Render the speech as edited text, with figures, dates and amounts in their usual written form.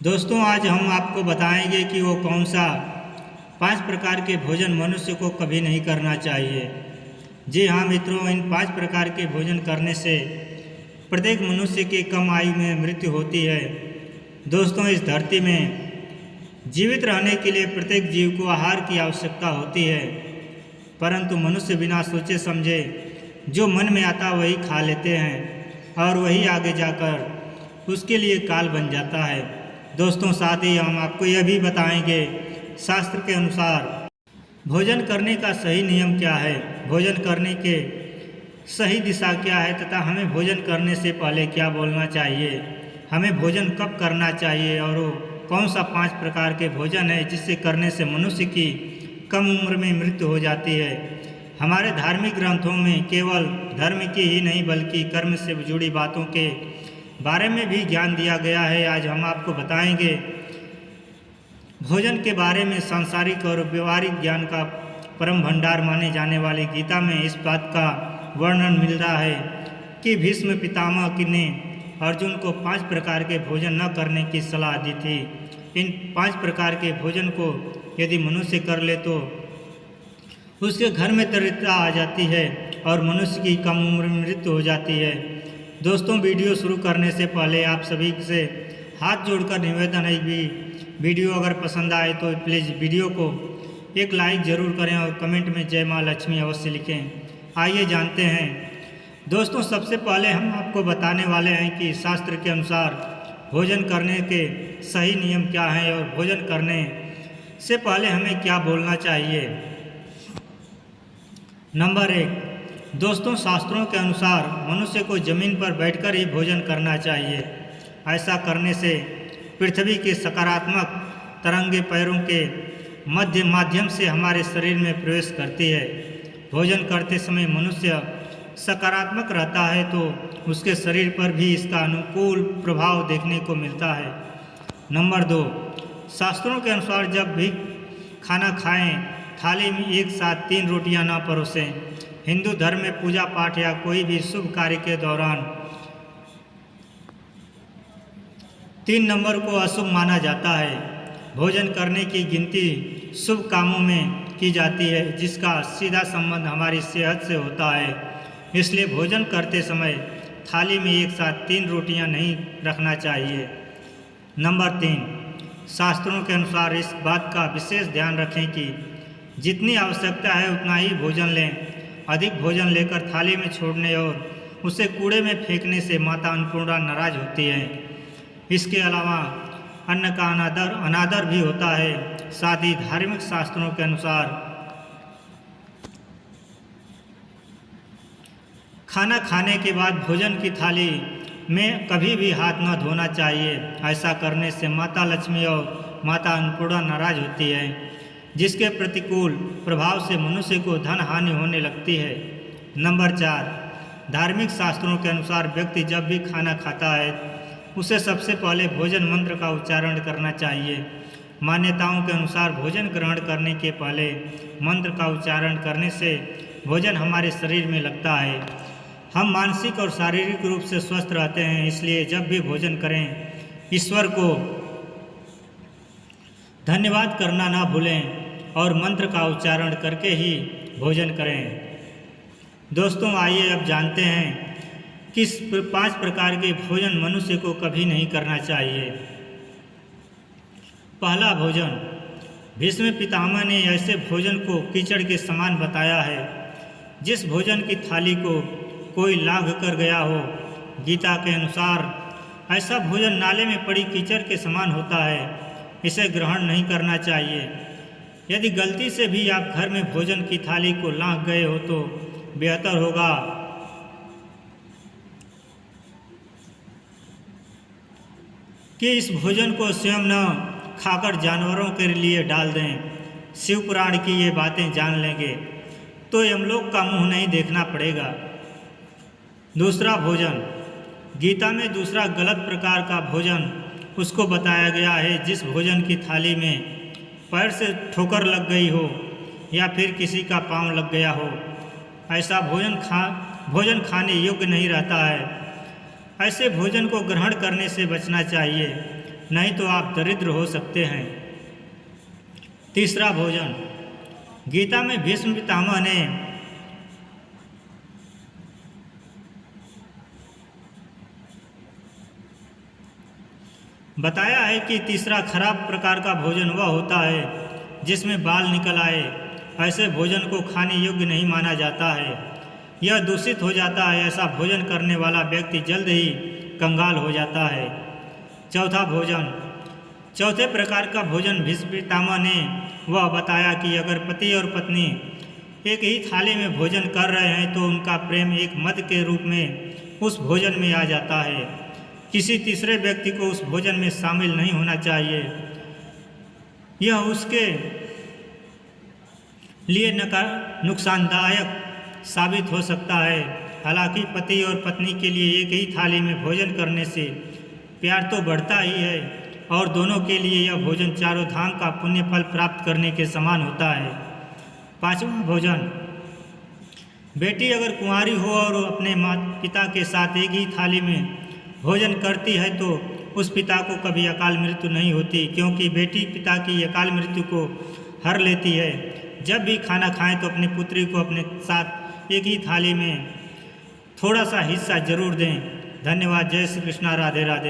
दोस्तों, आज हम आपको बताएंगे कि वो कौन सा 5 प्रकार के भोजन मनुष्य को कभी नहीं करना चाहिए। जी हाँ मित्रों, इन 5 प्रकार के भोजन करने से प्रत्येक मनुष्य की कम आयु में मृत्यु होती है। दोस्तों, इस धरती में जीवित रहने के लिए प्रत्येक जीव को आहार की आवश्यकता होती है, परंतु मनुष्य बिना सोचे समझे जो मन में आता वही खा लेते हैं और वही आगे जाकर उसके लिए काल बन जाता है। दोस्तों, साथ ही हम आपको यह भी बताएंगे शास्त्र के अनुसार भोजन करने का सही नियम क्या है, भोजन करने के सही दिशा क्या है तथा हमें भोजन करने से पहले क्या बोलना चाहिए, हमें भोजन कब करना चाहिए और वो कौन सा 5 प्रकार के भोजन है जिससे करने से मनुष्य की कम उम्र में मृत्यु हो जाती है। हमारे धार्मिक ग्रंथों में केवल धर्म की ही नहीं बल्कि कर्म से जुड़ी बातों के बारे में भी ज्ञान दिया गया है। आज हम आपको बताएंगे भोजन के बारे में सांसारिक और व्यवहारिक ज्ञान का परम भंडार माने जाने वाली गीता में इस बात का वर्णन मिल रहा है कि भीष्म पितामह ने अर्जुन को 5 प्रकार के भोजन न करने की सलाह दी थी। इन 5 प्रकार के भोजन को यदि मनुष्य कर ले तो उसके घर में दरिद्रता आ जाती है और मनुष्य की कम उम्र में मृत्यु हो जाती है। दोस्तों, वीडियो शुरू करने से पहले आप सभी से हाथ जोड़कर निवेदन है कि वीडियो अगर पसंद आए तो प्लीज़ वीडियो को एक लाइक ज़रूर करें और कमेंट में जय माँ लक्ष्मी अवश्य लिखें। आइए जानते हैं दोस्तों, सबसे पहले हम आपको बताने वाले हैं कि शास्त्र के अनुसार भोजन करने के सही नियम क्या हैं और भोजन करने से पहले हमें क्या बोलना चाहिए। नंबर 1, दोस्तों, शास्त्रों के अनुसार मनुष्य को जमीन पर बैठकर ही भोजन करना चाहिए। ऐसा करने से पृथ्वी के सकारात्मक तरंगे पैरों के माध्यम से हमारे शरीर में प्रवेश करती है। भोजन करते समय मनुष्य सकारात्मक रहता है तो उसके शरीर पर भी इसका अनुकूल प्रभाव देखने को मिलता है। नंबर 2, शास्त्रों के अनुसार जब भी खाना खाएं थाली में एक साथ 3 रोटियां न परोसें। हिंदू धर्म में पूजा पाठ या कोई भी शुभ कार्य के दौरान 3 नंबर को अशुभ माना जाता है। भोजन करने की गिनती शुभ कामों में की जाती है जिसका सीधा संबंध हमारी सेहत से होता है। इसलिए भोजन करते समय थाली में एक साथ 3 रोटियां नहीं रखना चाहिए। नंबर 3, शास्त्रों के अनुसार इस बात का विशेष ध्यान रखें कि जितनी आवश्यकता है उतना ही भोजन लें। अधिक भोजन लेकर थाली में छोड़ने और उसे कूड़े में फेंकने से माता अन्नपूर्णा नाराज होती है। इसके अलावा अन्न का अनादर भी होता है। साथ ही धार्मिक शास्त्रों के अनुसार खाना खाने के बाद भोजन की थाली में कभी भी हाथ न धोना चाहिए। ऐसा करने से माता लक्ष्मी और माता अन्नपूर्णा नाराज होती है, जिसके प्रतिकूल प्रभाव से मनुष्य को धन हानि होने लगती है। नंबर 4, धार्मिक शास्त्रों के अनुसार व्यक्ति जब भी खाना खाता है उसे सबसे पहले भोजन मंत्र का उच्चारण करना चाहिए। मान्यताओं के अनुसार भोजन ग्रहण करने के पहले मंत्र का उच्चारण करने से भोजन हमारे शरीर में लगता है। हम मानसिक और शारीरिक रूप से स्वस्थ रहते हैं, इसलिए जब भी भोजन करें ईश्वर को धन्यवाद करना ना भूलें और मंत्र का उच्चारण करके ही भोजन करें। दोस्तों, आइए अब जानते हैं किस 5 प्रकार के भोजन मनुष्य को कभी नहीं करना चाहिए। पहला भोजन, भीष्म पितामह ने ऐसे भोजन को कीचड़ के समान बताया है जिस भोजन की थाली को कोई लांघ कर गया हो। गीता के अनुसार ऐसा भोजन नाले में पड़ी कीचड़ के समान होता है, इसे ग्रहण नहीं करना चाहिए। यदि गलती से भी आप घर में भोजन की थाली को लांघ गए हो तो बेहतर होगा कि इस भोजन को स्वयं न खाकर जानवरों के लिए डाल दें। शिव पुराण की ये बातें जान लेंगे तो यमलोक का मुंह नहीं देखना पड़ेगा। दूसरा भोजन, गीता में दूसरा गलत प्रकार का भोजन उसको बताया गया है जिस भोजन की थाली में पैर से ठोकर लग गई हो या फिर किसी का पांव लग गया हो। ऐसा भोजन खाने योग्य नहीं रहता है। ऐसे भोजन को ग्रहण करने से बचना चाहिए। नहीं तो आप दरिद्र हो सकते हैं। तीसरा भोजन। गीता में भीष्म पितामह ने बताया है कि तीसरा खराब प्रकार का भोजन वह होता है जिसमें बाल निकल आए। ऐसे भोजन को खाने योग्य नहीं माना जाता है, यह दूषित हो जाता है। ऐसा भोजन करने वाला व्यक्ति जल्द ही कंगाल हो जाता है। चौथा भोजन। चौथे प्रकार का भोजन भीष्म पितामह ने वह बताया कि अगर पति और पत्नी एक ही थाली में भोजन कर रहे हैं तो उनका प्रेम एक मद के रूप में उस भोजन में आ जाता है। किसी तीसरे व्यक्ति को उस भोजन में शामिल नहीं होना चाहिए, यह उसके लिए नुकसानदायक साबित हो सकता है। हालांकि पति और पत्नी के लिए एक ही थाली में भोजन करने से प्यार तो बढ़ता ही है और दोनों के लिए यह भोजन चारों धाम का पुण्य फल प्राप्त करने के समान होता है। पांचवा भोजन। बेटी अगर कुंवारी हो और अपने माता पिता के साथ एक ही थाली में भोजन करती है तो उस पिता को कभी अकाल मृत्यु नहीं होती, क्योंकि बेटी पिता की अकाल मृत्यु को हर लेती है। जब भी खाना खाएं तो अपनी पुत्री को अपने साथ एक ही थाली में थोड़ा सा हिस्सा जरूर दें। धन्यवाद। जय श्री कृष्णा। राधे राधे।